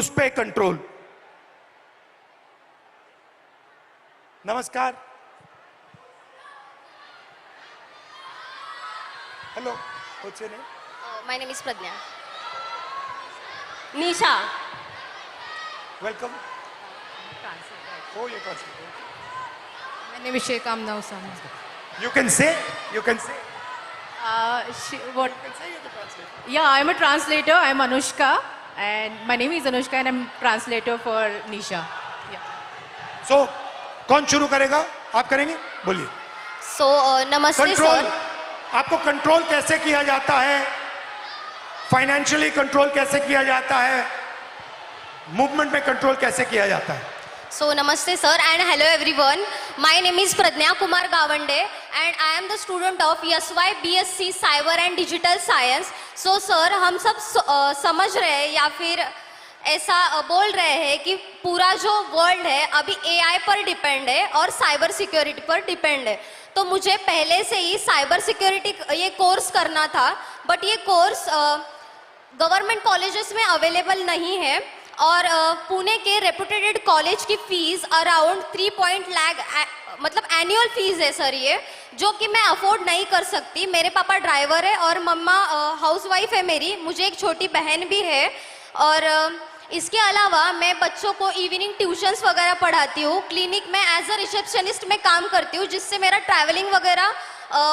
उस पे कंट्रोल। नमस्कार, hello, what's your name? My name is Pradnya. Nisha. Welcome. Oh, you translate. My name is Sheikh Amna Usama. You can say. What? Yeah, I'm a translator. I'm Anushka, and my name is Anushka, and I'm translator for Nisha. Yeah. So, कौन शुरू करेगा? आप करेंगे? बोलिए। So, नमस्ते control, sir. आपको control कैसे किया जाता है? फाइनेंशियली कंट्रोल कैसे किया जाता है? मूवमेंट में कंट्रोल कैसे किया जाता है? So, namaste sir and hello everyone. My name is Pradnya Kumar Gawande and I am the student of SY BSc Cyber and Digital Science. So sir, हम सब समझ रहे हैं या फिर ऐसा बोल रहे हैं कि पूरा जो वर्ल्ड है अभी AI पर डिपेंड है और साइबर सिक्योरिटी पर डिपेंड है। तो मुझे पहले से ही साइबर सिक्योरिटी ये कोर्स करना था, बट ये कोर्स गवर्नमेंट कॉलेजेस में अवेलेबल नहीं है और पुणे के रेपुटेड कॉलेज की फीस अराउंड 3 लाख मतलब एनुअल फीस है सर ये, जो कि मैं अफोर्ड नहीं कर सकती। मेरे पापा ड्राइवर है और मम्मा हाउसवाइफ है मेरी, मुझे एक छोटी बहन भी है और इसके अलावा मैं बच्चों को इवनिंग ट्यूशन्स वगैरह पढ़ाती हूँ। क्लिनिक में एज अ रिसेप्शनिस्ट में काम करती हूँ, जिससे मेरा ट्रैवलिंग वगैरह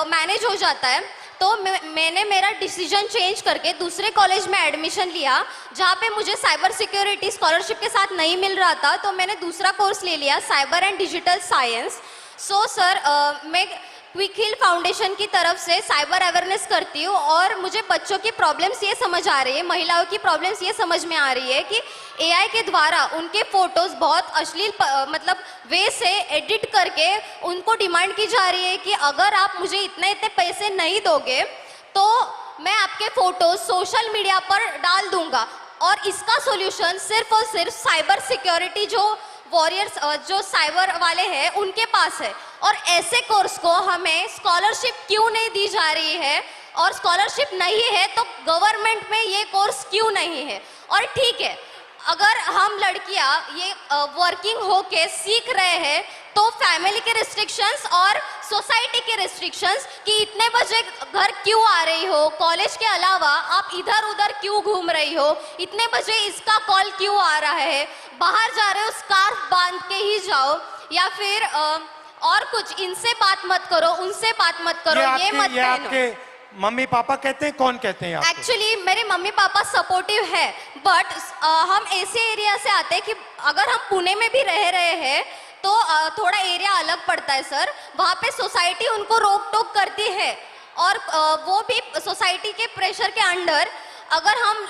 मैनेज हो जाता है। तो मैंने मेरा डिसीजन चेंज करके दूसरे कॉलेज में एडमिशन लिया, जहाँ पे मुझे साइबर सिक्योरिटी स्कॉलरशिप के साथ नहीं मिल रहा था, तो मैंने दूसरा कोर्स ले लिया cyber and digital science. So sir, मैं क्विक हिल फाउंडेशन की तरफ से साइबर अवेयरनेस करती हूँ और मुझे बच्चों की प्रॉब्लम्स ये समझ आ रही है, महिलाओं की प्रॉब्लम्स ये समझ में आ रही है कि AI के द्वारा उनके फोटोज़ बहुत अश्लील मतलब वे से एडिट करके उनको डिमांड की जा रही है कि अगर आप मुझे इतने पैसे नहीं दोगे तो मैं आपके फ़ोटोज़ सोशल मीडिया पर डाल दूंगा। और इसका सॉल्यूशन सिर्फ और सिर्फ साइबर सिक्योरिटी जो वॉरियर्स जो साइबर वाले हैं उनके पास है। और ऐसे कोर्स को हमें स्कॉलरशिप क्यों नहीं दी जा रही है, और स्कॉलरशिप नहीं है तो गवर्नमेंट में ये कोर्स क्यों नहीं है? और ठीक है, अगर हम लड़कियां ये वर्किंग होके सीख रहे हैं तो फैमिली के रिस्ट्रिक्शंस और सोसाइटी के रिस्ट्रिक्शंस कि इतने बजे घर क्यों आ रही हो, कॉलेज के अलावा आप इधर उधर क्यों घूम रही हो, इतने बजे इसका कॉल क्यों आ रहा है, बाहर जा रहे हो स्कार्फ बांध के ही जाओ, या फिर और कुछ, इनसे बात मत करो, उनसे बात मत करो, ये मत पहनो। मम्मी पापा कहते हैं, कौन कहते हैं आपको? एक्चुअली मेरे मम्मी पापा सपोर्टिव है, बट हम ऐसे एरिया से आते हैं कि अगर हम पुणे में भी रह रहे हैं तो थोड़ा एरिया अलग पड़ता है सर। वहाँ पे सोसाइटी उनको रोक टोक करती है और वो भी सोसाइटी के प्रेशर के अंडर, अगर हम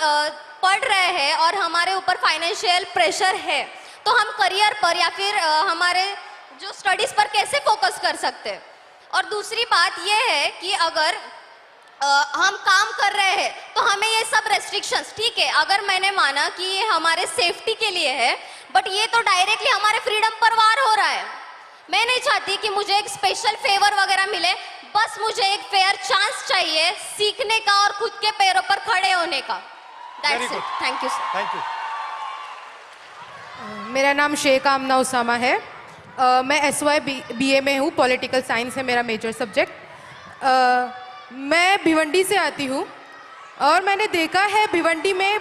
पढ़ रहे हैं और हमारे ऊपर फाइनेंशियल प्रेशर है तो हम करियर पर या फिर हमारे जो स्टडीज़ पर कैसे फोकस कर सकते हैं। और दूसरी बात यह है कि अगर हम काम कर रहे हैं तो हमें ये सब रेस्ट्रिक्शंस, ठीक है, अगर मैंने माना कि ये हमारे सेफ्टी के लिए है, बट ये तो डायरेक्टली हमारे फ्रीडम पर वार हो रहा है। मैं नहीं चाहती कि मुझे एक स्पेशल फेवर वगैरह मिले, बस मुझे एक फेयर चांस चाहिए सीखने का और खुद के पैरों पर खड़े होने का। That's it. Thank you sir. Thank you. मेरा नाम शेख आमना उसामा है। मैं SY BA में हूँ, पॉलिटिकल साइंस है मेरा मेजर सब्जेक्ट। मैं भिवंडी से आती हूँ और मैंने देखा है भिवंडी में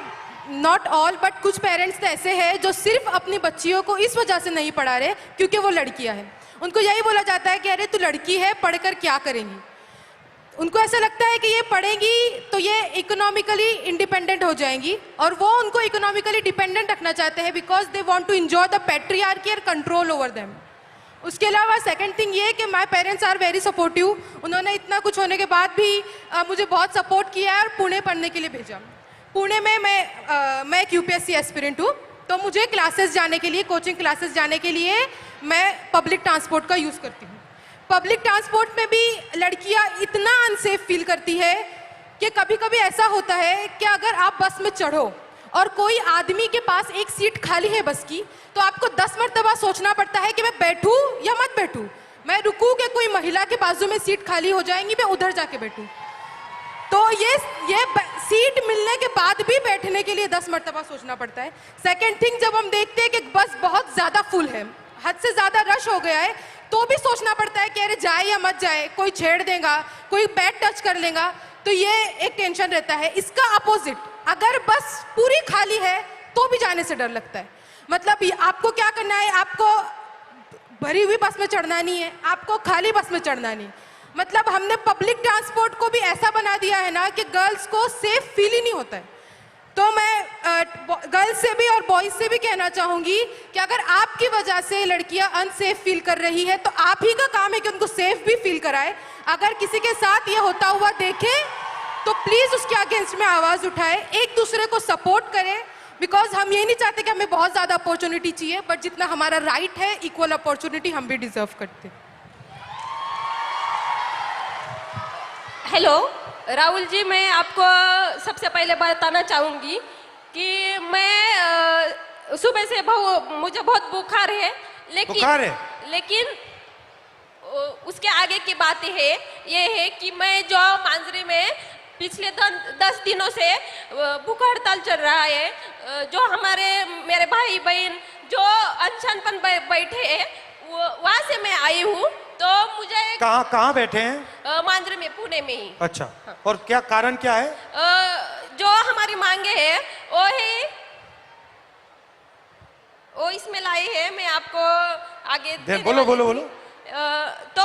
नॉट ऑल बट कुछ पेरेंट्स तो ऐसे हैं जो सिर्फ अपनी बच्चियों को इस वजह से नहीं पढ़ा रहे क्योंकि वो लड़कियाँ हैं। उनको यही बोला जाता है कि अरे तू लड़की है, पढ़कर क्या करेंगी। उनको ऐसा लगता है कि ये पढ़ेंगी तो ये इकोनॉमिकली इंडिपेंडेंट हो जाएंगी, और वो उनको इकोनॉमिकली डिपेंडेंट रखना चाहते हैं because they want to enjoy the patriarchy और कंट्रोल ओवर देम। उसके अलावा सेकंड थिंग ये कि my parents are very supportive. उन्होंने इतना कुछ होने के बाद भी मुझे बहुत सपोर्ट किया है और पुणे पढ़ने के लिए भेजा। पुणे में मैं एक UPSC एस्पिरेंट हूँ, तो मुझे क्लासेस जाने के लिए, कोचिंग क्लासेस जाने के लिए मैं पब्लिक ट्रांसपोर्ट का यूज़ करती हूँ। पब्लिक ट्रांसपोर्ट में भी लड़कियाँ इतना अनसेफ फील करती है कि कभी कभी ऐसा होता है कि अगर आप बस में चढ़ो और कोई आदमी के पास एक सीट खाली है बस की, तो आपको 10 मरतबा सोचना पड़ता है कि मैं बैठूं या मत बैठूं, मैं रुकूं कि कोई महिला के बाजू में सीट खाली हो जाएंगी, मैं उधर जाके बैठूं। तो ये सीट मिलने के बाद भी बैठने के लिए 10 मरतबा सोचना पड़ता है। सेकंड थिंग, जब हम देखते हैं कि बस बहुत ज़्यादा फुल है, हद से ज़्यादा रश हो गया है, तो भी सोचना पड़ता है कि अरे जाए या मत जाए, कोई छेड़ देगा, कोई बैड टच कर लेगा, तो ये एक टेंशन रहता है। इसका अपोजिट, अगर बस पूरी खाली है तो भी जाने से डर लगता है। मतलब आपको क्या करना है, आपको भरी हुई बस में चढ़ना नहीं है, आपको खाली बस में चढ़ना नहीं। मतलब हमने पब्लिक ट्रांसपोर्ट को भी ऐसा बना दिया है ना कि गर्ल्स को सेफ फील ही नहीं होता है। तो मैं गर्ल्स से भी और बॉयज से भी कहना चाहूँगी कि अगर आपकी वजह से लड़कियां अनसेफ फील कर रही है तो आप ही का काम है कि उनको सेफ भी फील कराए। अगर किसी के साथ ये होता हुआ देखे तो प्लीज़ उसके अगेंस्ट में आवाज़ उठाए, एक दूसरे को सपोर्ट करें, बिकॉज हम ये नहीं चाहते कि हमें बहुत ज़्यादा अपॉर्चुनिटी चाहिए, बट जितना हमारा राइट है इक्वल अपॉर्चुनिटी हम भी डिजर्व करते हैं। हेलो राहुल जी, मैं आपको सबसे पहले बताना चाहूँगी कि मैं सुबह से मुझे बहुत बुखार है, लेकिन उसके आगे की बात ये है कि मैं जो मांजरी में पिछले 10 दिनों से भूख हड़ताल चल रहा है, जो मेरे भाई बहन जो अनशन पर बैठे हैं, वहाँ से मैं आई हूँ। तो मुझे कहाँ बैठे हैं? मांजरी में, पुणे में ही। अच्छा, और क्या कारण क्या है? जो हमारी मांगे है वो इसमें लाई है, मैं आपको आगे बोलो। तो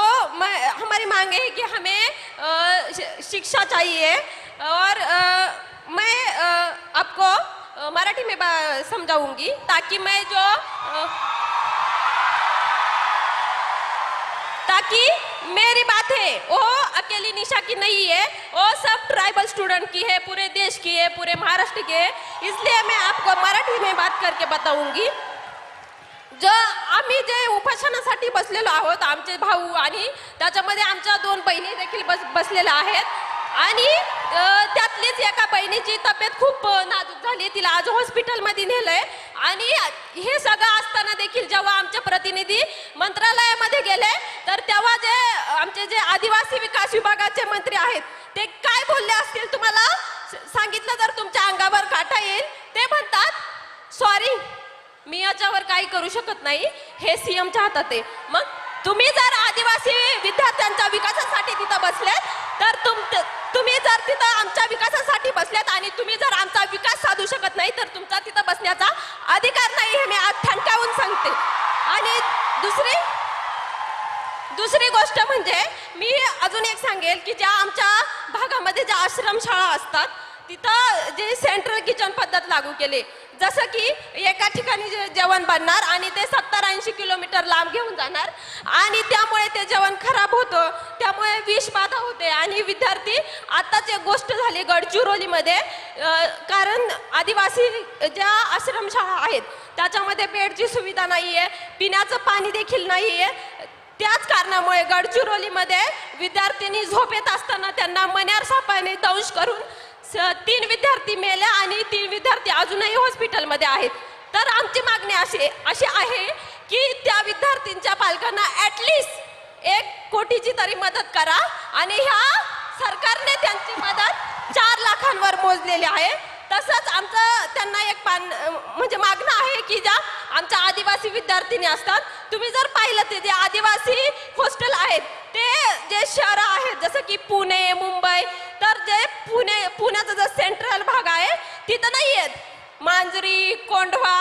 हमारी मांग है कि हमें शिक्षा चाहिए, और मैं आपको मराठी में समझाऊंगी ताकि मेरी बात है वो अकेली निशा की नहीं है, वो सब ट्राइबल स्टूडेंट की है, पूरे देश की है, पूरे महाराष्ट्र की है। इसलिए मैं आपको मराठी में बात करके बताऊंगी। जो आम्ही जे उपोषणासाठी बसलेलो आहोत, आमचे भाऊ आणि त्याच्यामध्ये आमच्या 2 बहिणी देखील बसलेल्या आहेत, आणि त्यातलीच एका बहिणीची तब्येत खूप नाजूक झाली, तिला आज हॉस्पिटलमध्ये नेलंय। आणि हे सगळं असताना देखील जेव्हा आमचे प्रतिनिधी मंत्रालयामध्ये गेले तर तेव्हा आमचे जे आदिवासी विकास विभागाचे मंत्री आहेत ते काय बोलले असतील तुम्हाला सांगितलं तर तुमच्या अंगावर काटा येईल। ते म्हणतात सॉरी, मी याच्यावर काही करू शकत नाही, हे सीएमच्या हातात आहे। मग तुम्ही जर आदिवासी विद्यार्थ्यांच्या विकासासाठी तिथं बसलेत तर तुम्ही जर तिथं आमच्या विकासासाठी बसलेत आणि तुम्ही जर आमचा विकास साधू शकत नाही तर तुमचा तिथं बसण्याचा अधिकार नाही, हे मी आज ठणकावून सांगते। आणि दुसरी गोष्ट म्हणजे मी अजून एक सांगेल की ज्या आमच्या भागामध्ये ज्या आश्रमशाळा असतात तिथं जे सेंट्रल किचन पद्धत लागू केली, जसं की एका ठिकाणी जेवण बनणार आणि ते 70-80 किलोमीटर लांब घेऊन जाणार, आणि त्यामुळे ते जेवण खराब होतं, त्यामुळे विषबाधा होते। आणि विद्यार्थी, आताच एक गोष्ट झाली गडचिरोलीमध्ये, कारण आदिवासी ज्या आश्रमशाळा आहेत त्याच्यामध्ये बेडची सुविधा नाही आहे, पिण्याचं पाणी देखील नाही आहे। त्याच कारणामुळे गडचिरोलीमध्ये विद्यार्थ्यांनी झोपेत असताना त्यांना मण्यार सापाने दंश करून 3 विद्यार्थी मेले आणि 3 विद्यार्थी अजूनही हॉस्पिटलमध्ये आहेत। तर आमची मागणी अशी आहे की त्या विद्यार्थ्यांच्या पालकांना ॲटलिस्ट 1 कोटीची तरी मदत करा, आणि ह्या सरकारने त्यांची मदत 4 लाखांवर मोजलेली आहे। तसंच आमचं त्यांना एक म्हणजे मागणं आहे की ज्या आमच्या आदिवासी विद्यार्थिनी असतात, तुम्ही जर पाहिलं ते जे आदिवासी हॉस्टेल आहेत ते जे शहरं आहेत जसं की पुणे, मुंबई, तर जे पुण्याचा जो सेंट्रल भाग आहे तिथं नाही आहेत, मांजरी, कोंढवा,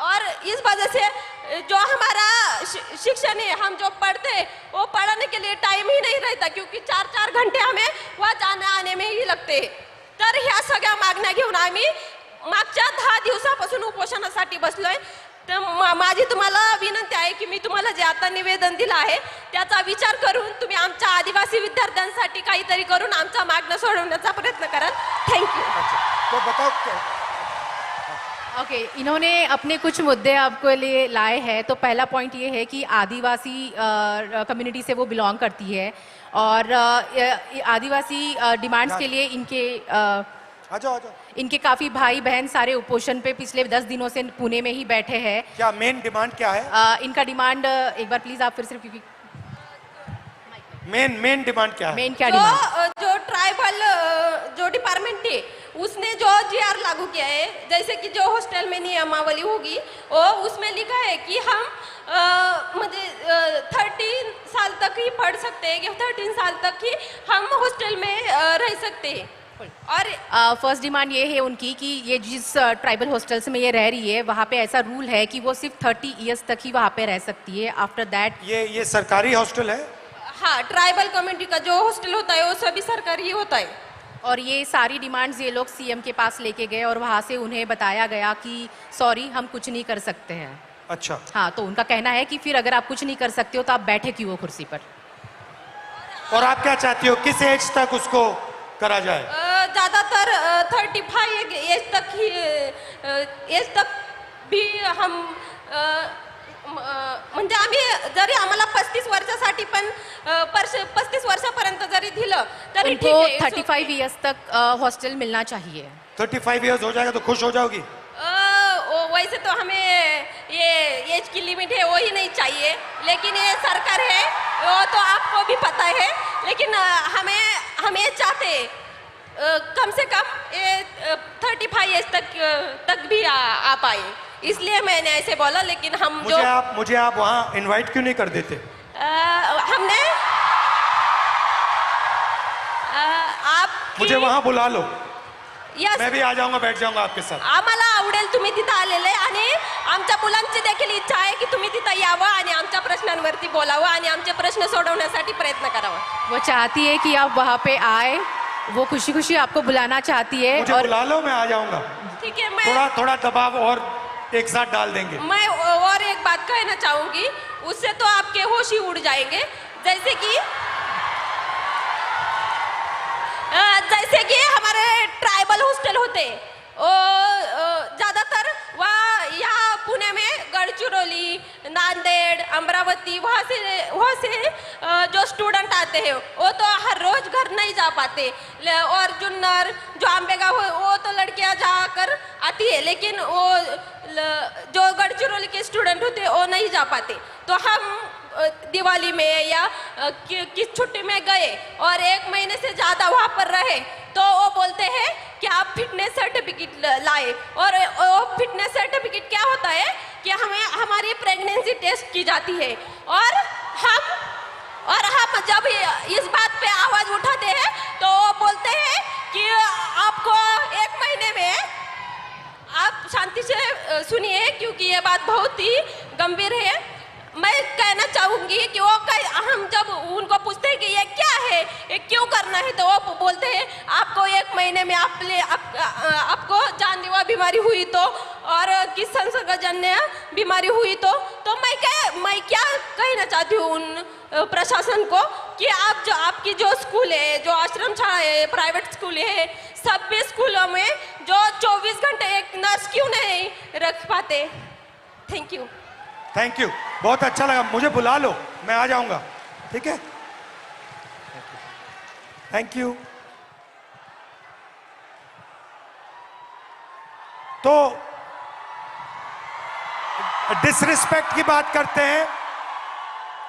और इस वजह से जो हमारा शिक्षण है, हम जो पढ़ते हैं वो पढ़ने के लिए टाइम ही नहीं रहता, क्योंकि 4-4 घंटे हमें वहाँ जाने आने में ही लगते हैं। तर ह्या सगळ्या मागण्या घेऊन आम्ही मागच्या 10 दिवसापासून उपोषणासाठी बसलोय। तर माझी तुम्हाला विनंती आहे की मी तुम्हाला जे आता निवेदन दिलं आहे त्याचा विचार करून तुम्ही आमच्या आदिवासी विद्यार्थ्यांसाठी काहीतरी करून आमचा मागणं सोडवण्याचा प्रयत्न कराल। थँक्यू। तो बताओ ओके, इन्होंने अपने कुछ मुद्दे आपके लिए लाए हैं। तो पहला पॉइंट ये है कि आदिवासी कम्युनिटी से वो बिलोंग करती है, और आदिवासी डिमांड्स के लिए इनके काफ़ी भाई बहन सारे उपोषण पे पिछले 10 दिनों से पुणे में ही बैठे हैं। क्या मेन डिमांड क्या है? इनका डिमांड एक बार प्लीज़ आप फिर से, क्योंकि मेन डिमांड क्या है? मेन क्या डिमांड? जो ट्राइबल जो डिपार्टमेंट है उसने जो जीआर लागू किया है, जैसे कि जो हॉस्टल में नियमावली होगी वो उसमें लिखा है कि हम मुझे 13 साल तक ही पढ़ सकते हैं, कि 13 साल तक ही हम हॉस्टल में रह सकते हैं। और फर्स्ट डिमांड ये है उनकी कि ये जिस ट्राइबल हॉस्टल्स में ये रह रही है वहाँ पे ऐसा रूल है कि वो सिर्फ 30 इयर्स तक ही वहाँ पे रह सकती है। आफ्टर दैट ये सरकारी हॉस्टल है? हाँ, ट्राइबल कम्युनिटी का जो हॉस्टल होता है वो सभी सरकारी ही होता है। और ये सारी डिमांड्स ये लोग सीएम के पास लेके गए और वहाँ से उन्हें बताया गया कि सॉरी हम कुछ नहीं कर सकते हैं। अच्छा। हाँ, तो उनका कहना है कि फिर अगर आप कुछ नहीं कर सकते हो तो आप बैठे क्यों हो कुर्सी पर। और आप क्या चाहती हो, किस एज तक उसको करा जाए? ज़्यादातर 35 एज तक ही एज तक भी हम म्हणजे आम्ही जरी आम्हाला 35 वर्षासाठी पण 35 वर्षापर्यंत जरी दिलं तरी ठीक उनको है। 35 इयर्स तक हॉस्टल मिलना चाहिए। 35 इयर्स हो जाएगा तो खुश हो जाओगी? वैसे तो हमें ये एज की लिमिट है वो ही नहीं चाहिए, लेकिन ये सरकार है वो तो आपको भी पता है, लेकिन हम ये चाहते कम से कम ये 35 एज तक भी आ पाए, इसलिए मैंने ऐसे बोला। लेकिन हम मुझे आप वहाँ इनवाइट क्यों नहीं कर देते? हमने आप मुझे वहाँ बुला लो, यस, मैं भी आ जाऊंगा, बैठ जाऊंगा आपके साथ। आम्हाला आवडेल तुम्ही तिथं आलेले, आणि आमच्या मुलांची देखील इच्छा आहे की तुम्ही तिथं यावं आणि आमच्या प्रश्नांवरती बोलावं आणि आमचे प्रश्न सोडवण्यासाठी प्रयत्न करावा। वो चाहती है कि आप वहाँ पे आए, वो खुशी खुशी आपको बुलाना चाहती है। मुझे और बुला लो, मैं आ जाऊंगा। ठीक है, मैं थोड़ा दबाव और एक साथ डाल देंगे। मैं और एक बात कहना चाहूंगी, उससे तो आपके होश ही उड़ जाएंगे। जैसे कि हमारे ट्राइबल हॉस्टल होते ज़्यादातर वहाँ यहाँ पुणे में गढ़चिरौली, नांदेड़, अमरावती वहाँ से जो स्टूडेंट आते हैं वो तो हर रोज घर नहीं जा पाते, और जुन्नर जो आंबेगांव वो तो लड़कियाँ जाकर आती है, लेकिन वो जो गढ़चिरौली के स्टूडेंट होते वो नहीं जा पाते। तो हम दिवाली में या किस छुट्टी में गए और 1 महीने से ज़्यादा वहाँ पर रहे तो वो बोलते हैं कि आप फिटनेस सर्टिफिकेट लाए, और वो फिटनेस सर्टिफिकेट क्या होता है कि हमें हमारी प्रेगनेंसी टेस्ट की जाती है, और हम जब इस बात पे आवाज़ उठाते हैं तो वो बोलते हैं कि आपको 1 महीने में, आप शांति से सुनिए क्योंकि ये बात बहुत ही गंभीर है। मैं कहना चाहूँगी कि हम जब उनको पूछते हैं कि ये क्या है, ये क्यों करना है, तो वो बोलते हैं आपको 1 महीने में आपको जानलेवा बीमारी हुई तो, और किस संसर्गजन्य बीमारी हुई तो मैं क्या कहना चाहती हूँ उन प्रशासन को कि आपकी जो स्कूल है, जो आश्रम शाला है, प्राइवेट स्कूल है, सभी स्कूलों में जो 24 घंटे एक नर्स क्यों नहीं रख पाते। थैंक यू, बहुत अच्छा लगा। मुझे बुला लो, मैं आ जाऊंगा, ठीक है? Thank you. तो डिसरिस्पेक्ट की बात करते हैं।